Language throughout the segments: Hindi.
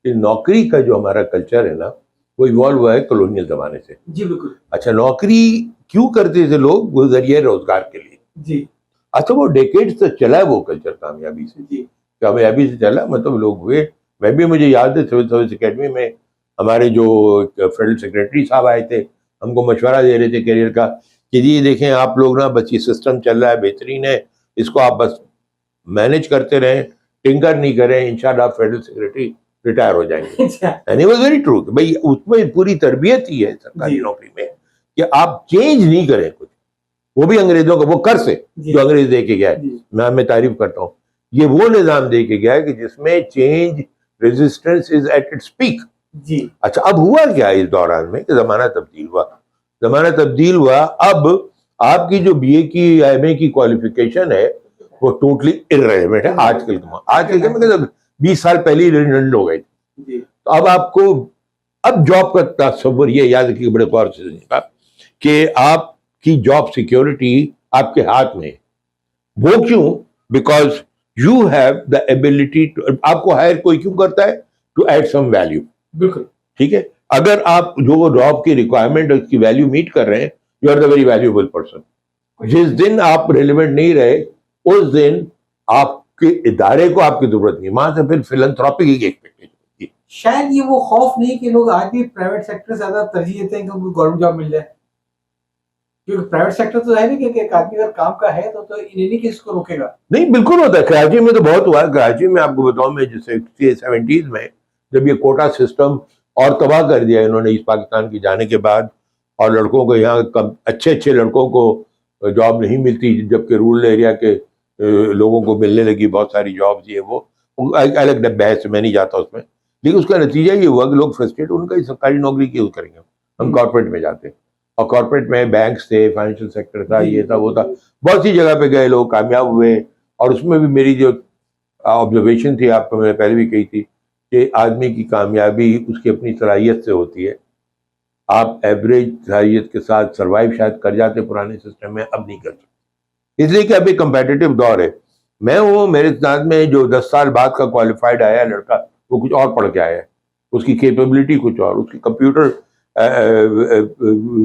कि नौकरी का जो हमारा कल्चर है ना, वो इवॉल्व हुआ है कॉलोनियल जमाने से। जी बिल्कुल। अच्छा, नौकरी क्यों करते थे लोग? वो जरिए रोजगार के लिए। जी। अच्छा, वो डेकेड्स तक चला है वो कल्चर कामयाबी से। जी। कामयाबी से चला, मतलब लोग हुए। मैं भी, मुझे याद है सिविल सर्विस अकेडमी में हमारे जो फेडरल सेक्रेटरी साहब आए थे, हमको मशवरा दे रहे थे करियर का कि जी देखें आप लोग ना, बस ये सिस्टम चल रहा है, बेहतरीन है, इसको आप बस मैनेज करते रहें, टिंकर नहीं करें, इंशाल्लाह फेडरल सेक्रेटरी रिटायर हो जाएंगे। And it was very true. भाई उसमें पूरी तरबियत ही है सरकारी नौकरी में कि आप चेंज नहीं करें कुछ, वो भी अंग्रेजों का वो कर से जो अंग्रेज दे के गया है। मैं तारीफ करता हूँ, ये वो निजाम दे के गया है कि जिसमें change resistance is at its peak. जी। अच्छा, अब हुआ क्या इस दौरान में कि जमाना तब्दील हुआ। जमाना तब्दील हुआ, अब आपकी जो बीए की एमए की क्वालिफिकेशन है वो टोटली इर्रेलेवेंट है आजकल के मतलब 20 साल पहले ही रिडंडेंट हो गए। तो अब आपको, अब जॉब का तस्वुर ये याद रखिए बड़े गौर से कि आपकी जॉब सिक्योरिटी आपके हाथ में है। वो क्यों? Because you have the ability to, आपको हायर कोई क्यों करता है? To add some value. बिल्कुल ठीक है, अगर आप जो जॉब की रिक्वायरमेंट उसकी वैल्यू मीट कर रहे हैं, you are the very valuable person. जिस दिन आप रिलेवेंट नहीं रहे, उस दिन आपके इदारे को आपकी जरूरत नहीं, वहां से फिर फिलैंथ्रोपी की एक्सपेक्टेशन होती है। शायद ये वो खौफ नहीं कि लोग आज भी प्राइवेट सेक्टर ज्यादा तरजीह देते हैं कि उनको गवर्नमेंट जॉब मिल जाए, क्योंकि प्राइवेट सेक्टर तो है नहीं कि एक आदमी अगर काम का है तो इन्हीं किसी को रोकेगा। नहीं, बिल्कुल होता है। कराची में तो बहुत हुआ है। कराची में आपको बताऊं, मैं जैसे 60s में जब ये कोटा सिस्टम और तबाह कर दिया इन्होंने इस पाकिस्तान की जाने के बाद, और लड़कों को यहाँ अच्छे लड़कों को जॉब नहीं मिलती, जबकि रूरल एरिया के लोगों को मिलने लगी बहुत सारी जॉब्स। ये वो अलग बहस, मैं नहीं जाता उसमें, लेकिन उसका नतीजा ये हुआ कि लोग फ्रस्ट्रेट, उनका सरकारी नौकरी क्यों करेंगे, हम कॉर्पोरेट में जाते हैं। और कॉर्पोरेट में बैंक्स थे, फाइनेंशियल सेक्टर था, ये था वो था, बहुत सी जगह पे गए लोग, कामयाब हुए। और उसमें भी मेरी जो ऑब्जर्वेशन थी, आपको मैंने पहले भी कही थी कि आदमी की कामयाबी उसकी अपनी सलाहियत से होती है। आप एवरेज सलाहियत के साथ सर्वाइव शायद कर जाते पुराने सिस्टम में, अब नहीं कर सकते, इसलिए कि अभी कंपेटिटिव दौर है। मैं वो, मेरे साथ में जो 10 साल बाद का क्वालिफाइड आया लड़का, वो कुछ और पढ़ के आया है, उसकी कैपेबिलिटी कुछ और, उसकी कंप्यूटर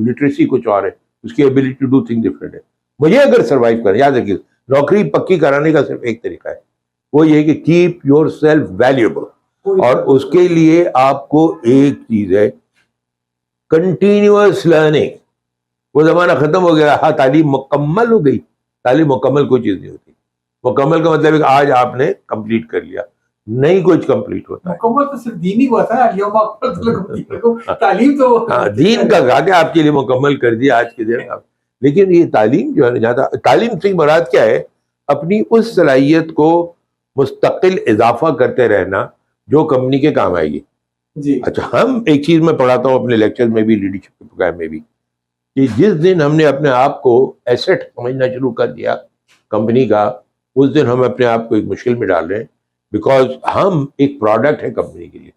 लिटरेसी कुछ और है, उसकी ability to do thing different है। मुझे अगर सर्वाइव करें, याद रखिए, नौकरी पक्की कराने का सिर्फ एक तरीका है, वो ये कि कीप योर सेल्फ वैल्यूएबल। और उसके लिए आपको एक चीज है, कंटिन्यूअस लर्निंग। वो जमाना खत्म हो गया, हाँ तालीम मुकम्मल हो गई, तालीम मुकम्मल कोई चीज नहीं होती। मुकम्मल का मतलब है कि आज आपने कंप्लीट कर लिया, नहीं कुछ कंप्लीट होता है। मुकम्मल तो सिर्फ दीन ही हुआ था, तालीम तो हाँ, दीन का कहा कि आपके लिए मुकम्मल कर दिया आज के दिन आप। लेकिन ये तालीम जो है ज्यादा, तालीम से मुराद क्या है? अपनी उस सलाहियत को मुस्तकिल इजाफा करते रहना जो कंपनी के काम आएगी। जी। अच्छा, हम एक चीज मैं पढ़ाता हूँ अपने लेक्चर में भी, लीडरशिप के प्रोग्राम में भी, कि जिस दिन हमने अपने आप को एसेट समझना शुरू कर दिया कंपनी का, उस दिन हम अपने आप को एक मुश्किल में डाल रहे हैं। बिकॉज हम एक प्रोडक्ट है कंपनी के लिए।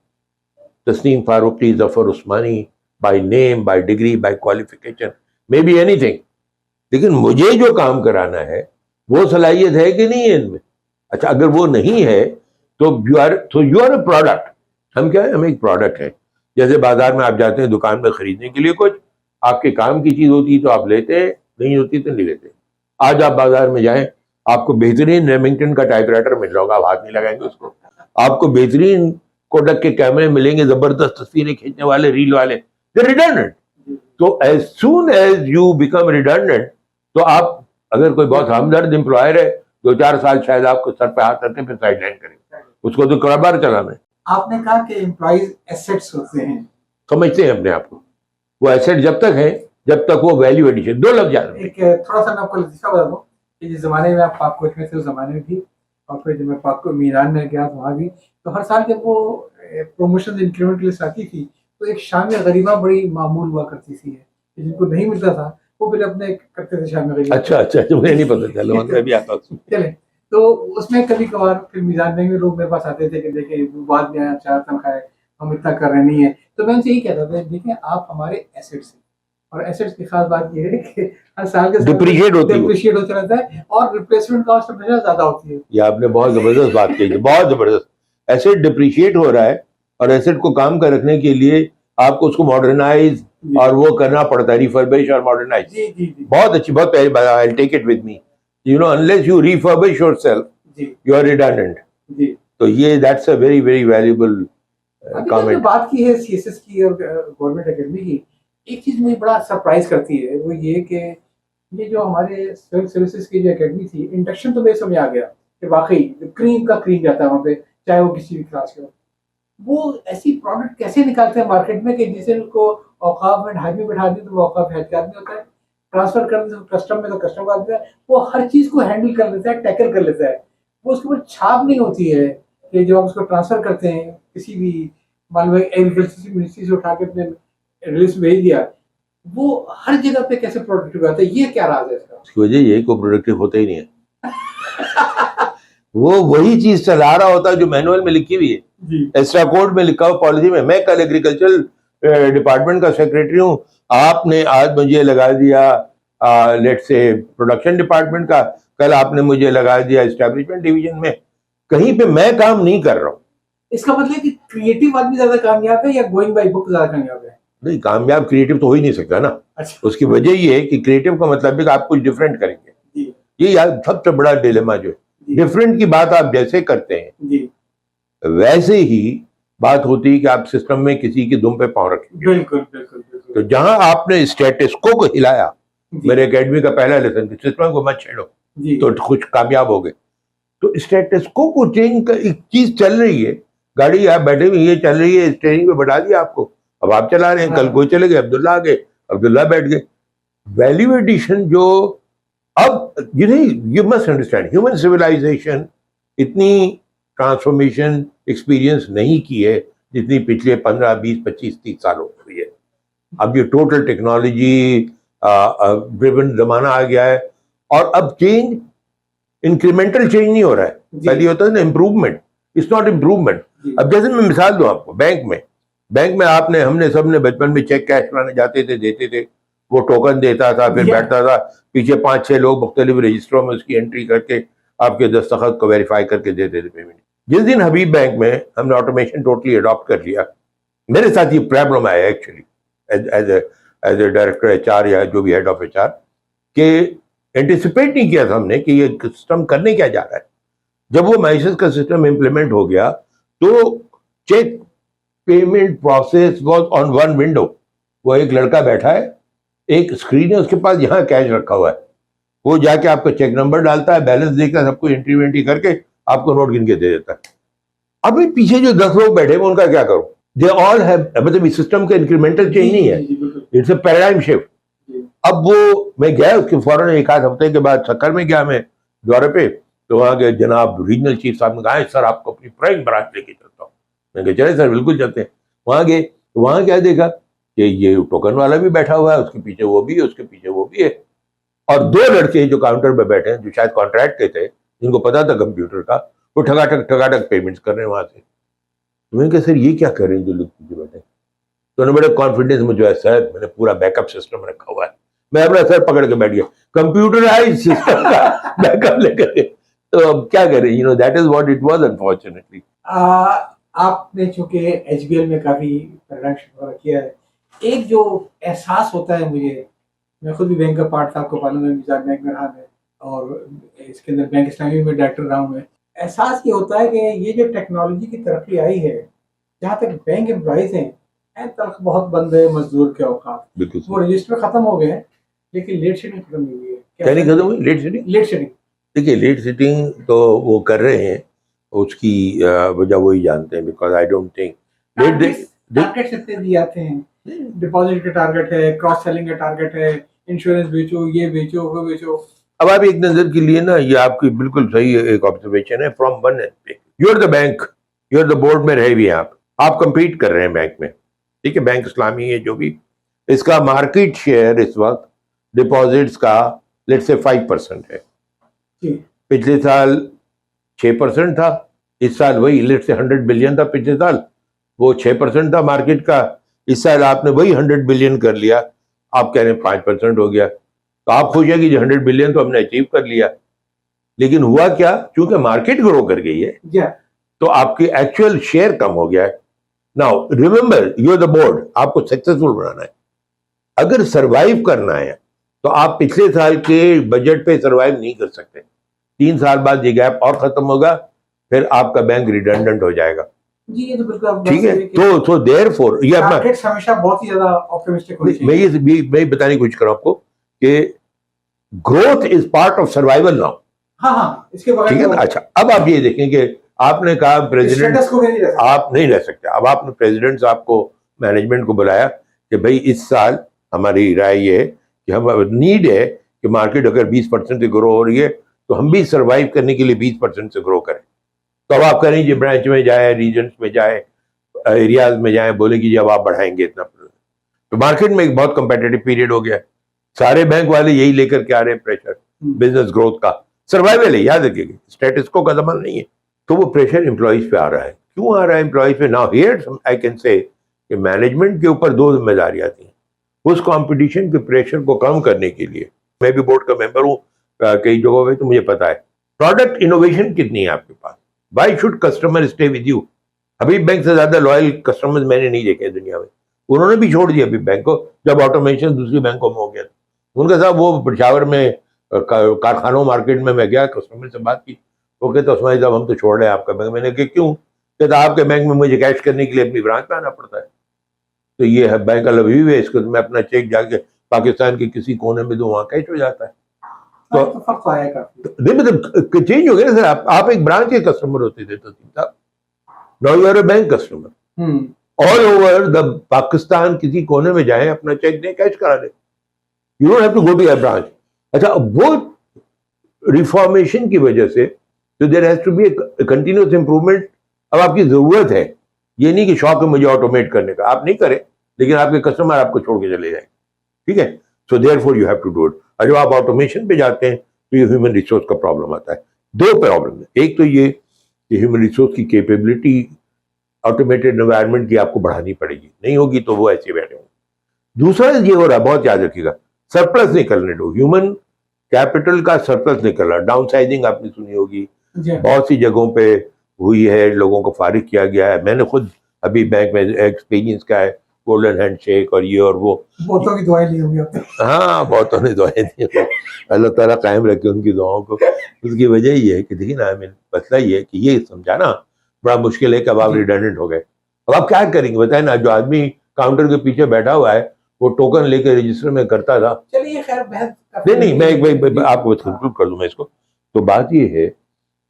Tasneem Farooqui, Zafar Usmani, by name, by degree, by qualification, may be anything, लेकिन मुझे जो काम कराना है वो सलाहियत है कि नहीं है इनमें? अच्छा, अगर वो नहीं है तो यू आर अ प्रोडक्ट। हम क्या है? हम एक प्रोडक्ट है। जैसे बाजार में आप जाते हैं दुकान में खरीदने के लिए कुछ, आपके काम की चीज होती है तो आप लेते हैं, नहीं होती तो नहीं लेते। आज आप बाजार में जाएं, आपको बेहतरीन रेमिंगटन का टाइपराइटर मिल रहा होगा, आप हाथ नहीं लगाएंगे उसको। आपको बेहतरीन कोडक के कैमरे मिलेंगे, जबरदस्त तस्वीरें खींचने वाले, रील वाले, दे रिडंडेंट। तो as soon as you become redundant, तो आप, अगर कोई बहुत हमदर्द एम्प्लॉयर है, 2-4 साल शायद आपको सर पे हाथ रखते फिर साइड लाइन करेंगे, उसको तो कारोबार चलाना है। आपने कहा कि एम्प्लॉइज एसेट्स होते हैं, समझते हैं अपने आप को, वो एसेट जब तक है जब तक वो वैल्यू एडिशन। 2 लफ्ज याद रखें। एक थोड़ा सा मैं आपको लतीफा बता दूं कि जिस जमाने में आप पाक कोच में थे उस जमाने में भी, और फिर जब मैं पाक को मीरान में गया वहाँ भी, तो हर साल जब वो प्रमोशन इंक्रीमेंट लिस्ट आती थी तो एक शाम गरीबा बड़ी मामूल हुआ करती थी, जिनको नहीं मिलता था वो फिर अपने करते थे शाम गरीबा। अच्छा, मुझे नहीं पता चला, मैं भी आता हूँ। चले, तो उसमें कभी कभार फिर मीजान में भी लोग मेरे पास आते थे कि देखिए बाद में आया 4 तनख्वाह है, हम इतना कर रहे नहीं है। तो मैं उनसे यही कहता था, देखिए आप हमारे एसेट्स हैं, और एसेट्स की खास बात ये है कि हर साल के डिप्रिशिएट होता रहता है और रिप्लेसमेंट कॉस्ट हमेशा ज्यादा होती है। ये आपने बहुत जबरदस्त बात कही, बहुत जबरदस्त। एसेट डिप्रिशिएट हो रहा है और एसेट को काम कर रखने के लिए आपको उसको मॉडर्नाइज जी और वो करना पड़ता है, रिफर्बिश और मॉडर्नाइज। जी जी जी बहुत अच्छी, बहुत प्यारी बात, I will take it with me. You know, unless you refurbish yourself जी यू आर रिडंडेंट। जी। तो ये that's a very very valuable अभी तक जो कमेंट। बात की है सीएसएस की और गवर्नमेंट एकेडमी की, एक चीज मुझे बड़ा सरप्राइज करती है, वो ये कि ये जो हमारे सिविल सर्विसेज की जो एकेडमी थी, इंडक्शन तो मेरे समझ आ गया कि वाकई क्रीम का क्रीम जाता है वहाँ पे, चाहे वो किसी भी क्लास के हो। वो ऐसी प्रोडक्ट कैसे निकालते हैं मार्केट में कि जिसे उनको औकाफ में ढाई में बैठा दी तो वो औकाफ हेल्थ का आदमी होता है, ट्रांसफर कर दे कस्टम में तो कस्टम का आदमी है, वो हर चीज को हैंडल कर लेता है, टैकल कर लेता है। वो उसके ऊपर छाप नहीं होती है कि जब आप उसको ट्रांसफर करते हैं किसी भी, मान लो एग्रीकल्चर मिनिस्ट्री से उठा के अपने रिलीज भेज दिया, वो हर जगह पे कैसे प्रोडक्टिव आता है, ये क्या राज है इसका? उसकी वजह यही को प्रोडक्टिव होता ही नहीं है। वो वही चीज चला रहा होता है जो मैनुअल में लिखी हुई है, जी एक्स्ट्रा कोड में लिखा हुआ पॉलिसी में। मैं कल एग्रीकल्चर डिपार्टमेंट का सेक्रेटरी हूँ, आपने आज मुझे लगा दिया लेट से प्रोडक्शन डिपार्टमेंट का, कल आपने मुझे लगा दिया एस्टेब्लिशमेंट डिवीजन में। कहीं पे मैं काम नहीं कर रहा हूँ। इसका मतलब है कि क्रिएटिव आदमी ज्यादा कामयाब है या गोइंग बाय बुक ज्यादा कामयाब है? नहीं, कामयाब क्रिएटिव तो हो ही नहीं सकता ना। अच्छा उसकी वजह ये है कि क्रिएटिव का मतलब है कि आप कुछ डिफरेंट करेंगे। जी ये यार सबसे बड़ा डिलेमा जो है, जी डिफरेंट की बात आप जैसे करते हैं जी वैसे ही बात होती है कि आप सिस्टम में किसी की दुम पे पांव रखेंगे। बिल्कुल बिल्कुल बिल्कुल तो जहां आपने स्टेटस को हिलाया, जी मेरे एकेडमी का पहला लेसन, सिस्टम को मत छेड़ो, जी तो कुछ कामयाब हो गए। तो स्टेटस को चेंज का एक चीज चल रही है, गाड़ी आप बैठे हुए ये चल रही है, स्टेयरिंग पे बैठा दिया आपको, अब आप चला रहे हैं, कल हाँ। कोई चले गए, अब्दुल्ला आ गए, अब्दुल्ला बैठ गए। वैल्यू एडिशन जो अब you must understand, human civilization इतनी ट्रांसफॉर्मेशन एक्सपीरियंस नहीं की है जितनी पिछले 15, 20, 25, 30 सालों में हुई है। अब ये टोटल टेक्नोलॉजी ड्रिवन जमाना आ गया है, और अब चेंज इंक्रीमेंटल चेंज नहीं हो रहा है, जी। पहले होता है ना इम्प्रूवमेंट, इट्स नॉट इम्प्रूवमेंट। जी। अब जैसे मैं मिसाल दूं आपको, बैंक में आपने हमने सबने बचपन में चेक कैश बनाने जाते थे, देते थे, वो टोकन देता था, फिर Yeah. बैठता था, पीछे 5-6 लोग मुख्तलिफ रजिस्टरों में उसकी एंट्री करके आपके दस्तखत को वेरीफाई करके देते थे पेमेंट। जिस दिन हबीब बैंक में हमने ऑटोमेशन टोटली अडॉप्ट कर लिया, मेरे साथ ये प्रॉब्लम आया actually as a director HR या जो भी हेड ऑफ एचआर, के एंटिसिपेट नहीं किया था हमने कि ये सिस्टम करने क्या जा रहा है। जब वो मैसेज का सिस्टम इंप्लीमेंट हो गया तो cheque payment process was on one window. वो एक लड़का बैठा है, एक स्क्रीन है उसके पास, यहाँ कैश रखा हुआ है, वो जाके आपका चेक नंबर डालता है, बैलेंस देखता है, सबको एंट्री वेंट्री करके आपको नोट गिन के दे देता है। अभी पीछे जो 10 लोग बैठे हैं उनका क्या करूं? दे ऑल हैव, मतलब इस सिस्टम का इंक्रीमेंटल चेंज नहीं है, इट्स अ पैराडाइम शिफ्ट। अब वो मैं गया उसके फौरन एक आध हफ्ते के बाद सक्कर में गया मैं दौरे पे, तो वहाँ के जनाब रीजनल चीफ साहब ने कहा सर आपको अपनी प्राइम ब्रांच लेके चलता हूँ। मैं कहा चले सर बिल्कुल चलते हैं। वहाँ गए तो वहाँ क्या देखा कि ये टोकन वाला भी बैठा हुआ है, उसके पीछे वो भी है, उसके पीछे वो भी है, और 2 लड़के जो काउंटर पे बैठे हैं जो शायद कॉन्ट्रैक्ट के थे, जिनको पता था कंप्यूटर का, वो ठगाठक पेमेंट्स कर रहे हैं वहां से। तो मैंने कहा सर ये क्या कर रहे हैं जो लोग पीछे बैठे? तो उन्होंने बड़े कॉन्फिडेंस मुझे है सर मैंने पूरा बैकअप सिस्टम रखा हुआ है। मैं अपना सर पकड़ के बैठ गया, कंप्यूटराइज सिस्टम का बैकअप लेकर के। तो अब क्या करें, that is what it was unfortunately. आपने चूंकि एचबीएल में काफी परिणाम किया है, एक जो एहसास होता है मुझे, मैं खुद भी बैंक का पार्ट था, आपको मालूम है, मिजाज बैंक में रहा मैं, और इसके अंदर बैंक इस्लामी में डायरेक्टर रहा हूँ मैं। एहसास ये होता है कि ये जो टेक्नोलॉजी की तरक्की आई है, जहाँ तक बैंक एम्प्लॉइज हैं, तनख्वाह बहुत बंद है, मजदूर के औकात, बिल्कुल वो रजिस्टर खत्म हो गए हैं, लेकिन लेट शेडिंग खत्म नहीं हुई है। क्या नहीं खत्म हुई? लेट शेडिंग, लेट शेडिंग देखिए लेट शेडिंग तो वो कर रहे हैं, उसकी वजह वही जानते हैं, because I don't think target इतने दिए जाते हैं, डिपॉजिट का टारगेट है, क्रॉस सेलिंग का टारगेट है, इंश्योरेंस बेचो, ये बेचो, वो बेचो। अब आप एक नजर के लिए ना, ये आपकी बिल्कुल सही एक ऑब्जर्वेशन है, from one aspect you are the bank, you are the board में रहे भी हैं आप कंपीट कर रहे हैं बैंक में, ठीक है, बैंक इस्लामी है जो भी, इसका मार्केट शेयर इस वक्त डिपॉजिट्स का लेट्स से 5% है। पिछले साल 6% था, इस साल वही लेट्स से 100 बिलियन था, पिछले साल वो 6% था मार्केट का, इस साल आपने वही 100 बिलियन कर लिया, आप कह रहे हैं 5% हो गया, तो आप खुश है कि 100 बिलियन तो हमने अचीव कर लिया। लेकिन हुआ क्या, क्योंकि मार्केट ग्रो कर गई है तो आपकी एक्चुअल शेयर कम हो गया है। Now remember you are the board, आपको सक्सेसफुल बनाना है। अगर सरवाइव करना है तो आप पिछले साल के बजट पे सरवाइव नहीं कर सकते। 3 साल बाद ये गैप और खत्म होगा, फिर आपका बैंक रिडंडेंट हो जाएगा। जी ये तो बिल्कुल आप ठीक है, तो देयरफॉर ये मार्केट्स हमेशा बहुत ही ज्यादा ऑप्टिमिस्टिक होती है। मैं बताने की कोशिश कर रहा हूं आपको कि growth is part of survival now. हाँ इसके बगैर ठीक है ना। अच्छा, अब आप ये देखें कि आपने कहा प्रेसिडेंट आप नहीं रह सकते। अब आपने प्रेसिडेंट साहब को, मैनेजमेंट को बुलाया कि भाई इस साल हमारी राय ये है कि हम नीड है कि मार्केट अगर 20% से ग्रो हो रही है तो हम भी सर्वाइव करने के लिए 20% से ग्रो करें। तो अब आप करें जी ब्रांच में जाए, रीजन्स में जाए, एरियाज में जाए, बोले कि जब आप बढ़ाएंगे इतना, तो मार्केट में एक बहुत कंपेटिटिव पीरियड हो गया। सारे बैंक वाले यही लेकर के आ रहे हैं प्रेशर बिजनेस ग्रोथ का, सर्वाइवल है, याद रखिएगा, स्टेटस को का जमाना नहीं है। तो वो प्रेशर एम्प्लॉइज पे आ रहा है। क्यों आ रहा है एम्प्लॉइज पे? Now here I can say कि मैनेजमेंट के ऊपर 2 जिम्मेदारी आती हैं। उस कंपटीशन के प्रेशर को कम करने के लिए, मैं भी बोर्ड का मेंबर हूँ कई जगहों पे, तो मुझे पता है प्रोडक्ट इनोवेशन कितनी है आपके पास। Why should customer stay with you? अभी बैंक से ज्यादा लॉयल कस्टमर्स मैंने नहीं देखे दुनिया में। उन्होंने भी छोड़ दिया अभी बैंक को, जब ऑटोमेशन दूसरी बैंकों में हो गया। उनका साहब वो पेशावर में कारखानों मार्केट में मैं गया, कस्टमर से बात की, वो कहते उस्मान साहब हम तो छोड़ रहे हैं आपका बैंक। मैंने कहा क्यों? कहता आपके बैंक में मुझे कैश करने के लिए अपनी ब्रांच में आना पड़ता है। तो ये है बैंक का लवी है, इसको मैं अपना चेक जाके पाकिस्तान के किसी कोने में दूं, वहां कैश हो जाता है। तो नहीं मतलब चेंज हो गया ना सर। आप एक ब्रांच के कस्टमर होते थे तो साहब, now you are a bank customer all over the Pakistan. किसी कोने में जाए, अपना चेक दें, कैश करा दे, you don't have to go to your branch. अच्छा, वो रिफॉर्मेशन की वजह से तो there has to be a continuous improvement. अब आपकी जरूरत है, ये नहीं कि शौक है मुझे ऑटोमेट करने का, आप नहीं करें, लेकिन आपके कस्टमर आपको छोड़ के चले जाए। ठीक है, so therefore you have to do it. और जब आप ऑटोमेशन पे जाते हैं तो ये ह्यूमन रिसोर्स का प्रॉब्लम आता है। 2 प्रॉब्लम है, एक तो ये कि ह्यूमन रिसोर्स की कैपेबिलिटी ऑटोमेटेड एनवायरनमेंट की आपको बढ़ानी पड़ेगी, नहीं होगी तो वो ऐसे बैठे होंगे। दूसरा ये हो रहा है, बहुत याद रखिएगा, सरप्लस निकलने दो। ह्यूमन कैपिटल का सरप्लस निकल रहा है। डाउन साइजिंग आपने सुनी होगी, बहुत सी जगहों पे हुई है, लोगों को फारिग किया गया है। मैंने खुद अभी बैंक में एक्सपीरियंस का है, गोल्डन हैंडशेक और ये और वो, बहुतों की दुआएं ली होंगी आपने। हाँ, बहुतों ने दुआएं दी। अल्लाह ताला कायम रखे उनकी दुआओं को। उसकी वजह ये है कि देखिए ना, मसला ये है कि ये समझाना बड़ा मुश्किल है कि अब आप रिडंडेंट हो गए। अब आप क्या करेंगे बताए ना। जो आदमी काउंटर के पीछे बैठा हुआ है वो टोकन लेकर रजिस्टर में करता था। चलिए खैर, नहीं मैं आपको कंक्लूड कर दूं मैं इसको। तो बात ये है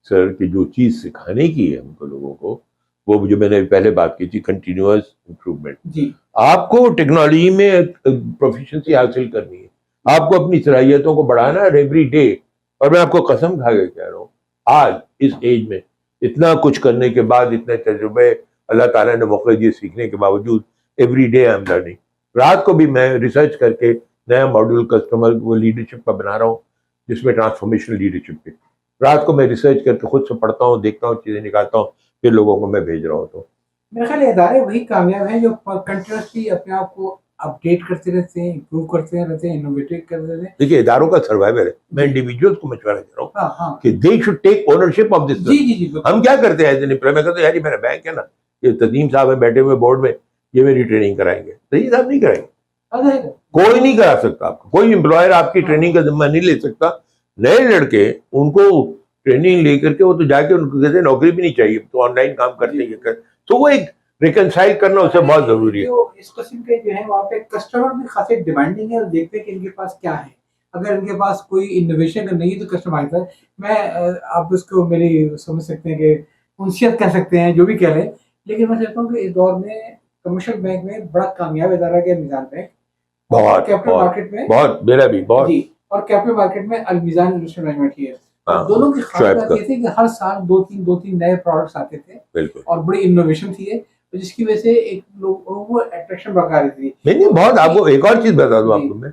सर कि जो चीज सिखाने की है हमको लोगों को, वो जो मैंने पहले बात की थी, कंटिन्यूअस इंप्रूवमेंट। जी, आपको टेक्नोलॉजी में प्रोफिशिएंसी हासिल करनी है, आपको अपनी सलाहियतों को बढ़ाना है एवरी डे। और मैं आपको कसम खा के कह रहा हूँ, आज इस एज में इतना कुछ करने के बाद, इतने तजुर्बे अल्लाह ताला ने मौके दिए सीखने के बावजूद, every day I am learning. रात को भी मैं रिसर्च करके नया मॉड्यूल कस्टमर वो लीडरशिप का बना रहा हूँ, जिसमें ट्रांसफॉर्मेशनल लीडरशिप पे रात को मैं रिसर्च करके खुद से पढ़ता हूँ, देखता हूँ, चीजें निकालता हूँ, फिर लोगों को मैं भेज रहा हूँ। तो मेरे ख्याल इदारे वही कामयाब हैं जो कंटिन्यूअसली अपने आप को अपडेट करते रहते हैं, इंप्रूव करते रहते हैं, इनोवेटिव करते रहते हैं। देखिए, इदारों का सर्वाइवल है। मैं इंडिविजुअल्स को मशवरा दे रहा हूँ कि they should take ownership of this. जी, हम क्या करते हैं एज एन एम्प्लॉय, मैं कहता हूँ यार मेरा बैंक है ना, ये तजीम साहब है बैठे हुए बोर्ड में, ये मेरी ट्रेनिंग कराएंगे। तजीम साहब नहीं कराएंगे, कोई नहीं करा सकता आपको, कोई एम्प्लॉयर आपकी ट्रेनिंग का जिम्मा नहीं ले सकता। नए लड़के, उनको ट्रेनिंग लेकर के वो तो जाके उनको कहते हैं नौकरी भी नहीं चाहिए, तो ऑनलाइन काम करते हैं। तो वो एक रिकनसाइल करना उससे बहुत जरूरी है। तो इस किस्म के जो है वहाँ पे कस्टमर भी खासे डिमांडिंग है और देखते हैं कि इनके पास क्या है। अगर इनके पास कोई इनोवेशन नहीं है तो कस्टमर आता है। मैं आप उसको मेरी समझ सकते हैं कि उनसियत कह सकते हैं, जो भी कह लें, लेकिन मैं चाहता हूँ कि इस दौर में कमर्शियल बैंक में बड़ा कामयाब इदारा है मीज़ान बैंक। बहुत कैपिटल मार्केट में बहुत, मेरा भी बहुत जी, और कैपिटल मार्केट में अलमीज़ान इन्वेस्टमेंट मैनेजमेंट ही है। दोनों की खास बात ये थी कि हर साल दो तीन नए प्रोडक्ट्स आते थे और बड़ी इनोवेशन थी, तो जिसकी वजह से एक लोगों को अट्रैक्शन बरकरार थी। नहीं बहुत। आपको एक और चीज बता दूं आपको, मैं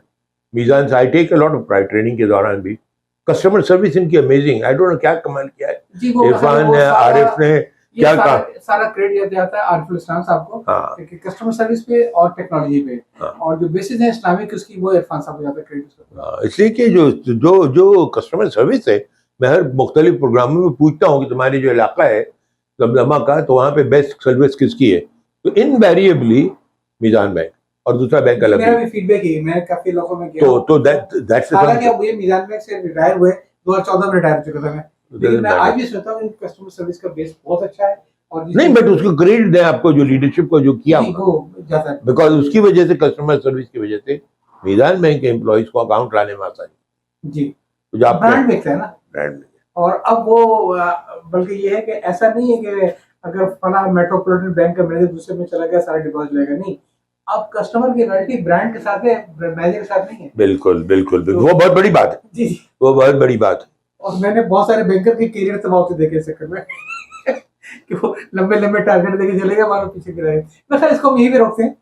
मीज़ान से I take a lot of pride training के दौरान भी कस्टमर सर्विस इनकी अमेजिंग। आई डोंट नो क्या कमाल किया है इरफान ने, आरिफ ने, क्या सारा क्रेडिट जाता है आरिफ इस्लाम साहब को कस्टमर सर्विस पे और टेक्नोलॉजी पे, और जो बेसिस है इस्लामिक उसकी वो इरफान साहब को जाता है क्रेडिट। इसलिए कि जो कस्टमर सर्विस है, मैं हर मुख्तलिफ प्रोग्रामों में पूछता हूँ कि तुम्हारे जो इलाका है दमदमा का, तो वहाँ पे बेस्ट सर्विस किसकी है, तो इनवेरिएबली मीजान बैंक और दूसरा बैंक अलग मेरा है। भी फीडबैक है, मैं काफी लोगों में गया हूं। तो दैट्स हालांकि अब ये मीजान बैंक से रिटायर हुए, 2014 में रिटायर हो चुका था मैं, लेकिन मैं आज भी सोचता हूँ कि कस्टमर सर्विस का बेस बहुत अच्छा है। और नहीं, बट उसको क्रेडिट दें आपको, जो लीडरशिप को जो किया होगा, वो जाता है। बिकॉज उसकी वजह से, कस्टमर सर्विस की वजह से मीजान बैंक के एम्प्लॉइज को अकाउंट लाने में आसानी। जी, तो जो आपको ब्रांड बेचता है ना। ब्रांड, और अब वो बल्कि ये है कि ऐसा नहीं है कि अगर फला मेट्रोपॉलिटन बैंक का मैनेजर दूसरे में चला गया सारा डिपॉजिट लेगा, नहीं, अब कस्टमर की लॉयल्टी ब्रांड के साथ है, मैनेजर के साथ नहीं है। बिल्कुल बिल्कुल बिल्कुल, वो बहुत बड़ी बात है। जी जी। वो बहुत बड़ी बात है। और मैंने बहुत सारे बैंकर के करियर तबाह होते देखे इस चक्कर में कि वो लंबे लंबे टारगेट देके चलेगा, मानो पीछे गिराए। बस इसको हम यहीं पे रोकते हैं।